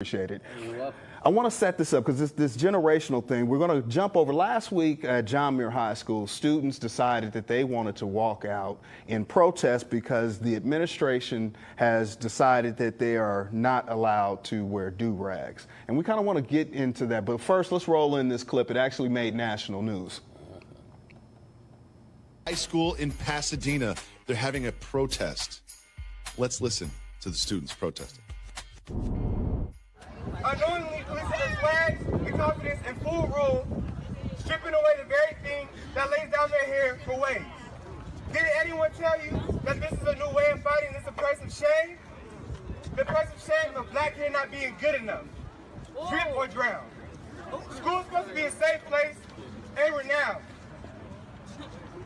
Appreciate it. You're welcome. I want to set this up because this generational thing, we're going to jump over. Last week at Muir High School, students decided that they wanted to walk out in protest because the administration has decided that they are not allowed to wear do-rags. And we kind of want to get into that. But first, let's roll in this clip. It actually made national news. High school in Pasadena, they're having a protest. Let's listen to the students protesting. Unknowingly placing their flags and confidence in full rule, stripping away the very thing that lays down their hair for waves. Did anyone tell you that this is a new way of fighting this oppressive shame? The oppressive shame of black hair not being good enough. Drip or drown. School's supposed to be a safe place and renowned.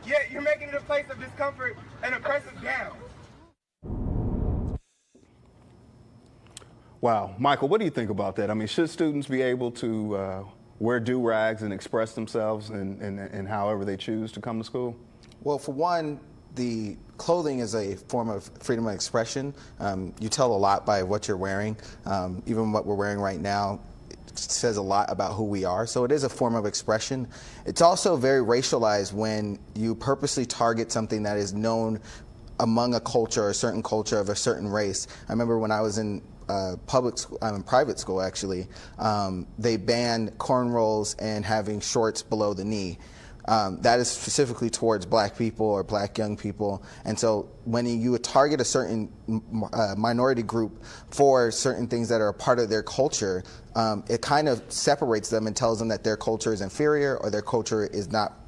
Yet you're making it a place of discomfort and oppressive down. Wow. Michael, what do you think about that? I mean, should students be able to wear do-rags and express themselves in however they choose to come to school? Well, for one, the clothing is a form of freedom of expression. You tell a lot by what you're wearing. Even what we're wearing right now, it says a lot about who we are. So it is a form of expression. It's also very racialized when you purposely target something that is known among a culture, a certain culture of a certain race. I remember when I was in private school actually, they banned cornrows and having shorts below the knee. That is specifically towards black people or black young people. And so when you target a certain minority group for certain things that are a part of their culture, it kind of separates them and tells them that their culture is inferior or their culture is not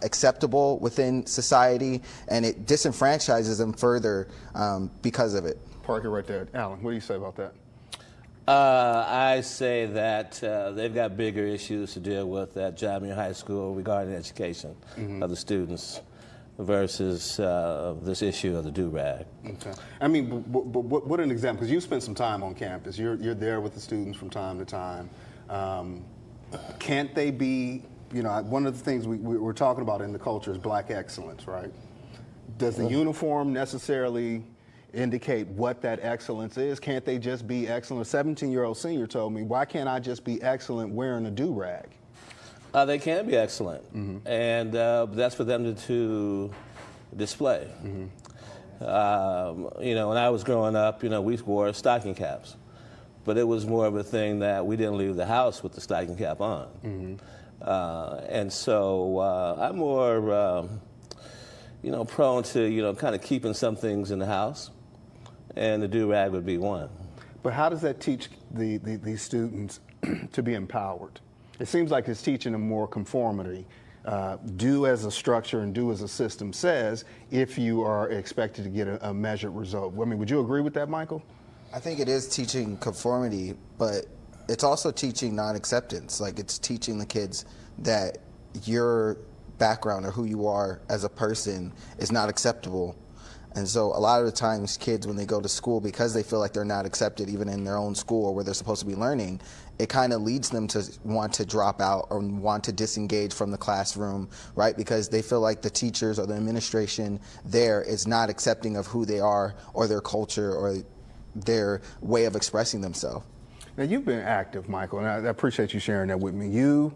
acceptable within society, and it disenfranchises them further because of it. Park it right there. Alan, what do you say about that? I say that they've got bigger issues to deal with at Muir High School regarding education of the students versus this issue of the do-rag. Okay. I mean, what an example, because you spent some time on campus. You're there with the students from time to time. Can't they be, you know, one of the things we're talking about in the culture is black excellence, right? Does the uniform necessarily indicate what that excellence is? Can't they just be excellent? A 17-year-old senior told me, why can't I just be excellent wearing a do-rag? They can be excellent, and that's for them to display. You know, when I was growing up, you know, we wore stocking caps, but it was more of a thing that we didn't leave the house with the stocking cap on. And so I'm more, you know, prone to, you know, kind of keeping some things in the house, and the do-rag would be one. But how does that teach these students to be empowered? It seems like it's teaching them more conformity. Do as a structure and do as a system says if you are expected to get a measured result. I mean, would you agree with that, Michael? I think it is teaching conformity, but it's also teaching non-acceptance. Like, it's teaching the kids that your background or who you are as a person is not acceptable. And so a lot of the times kids, when they go to school, because they feel like they're not accepted even in their own school or where they're supposed to be learning, it kind of leads them to want to drop out or want to disengage from the classroom, right? Because they feel like the teachers or the administration there is not accepting of who they are or their culture or their way of expressing themselves. Now, you've been active, Michael, and I appreciate you sharing that with me. You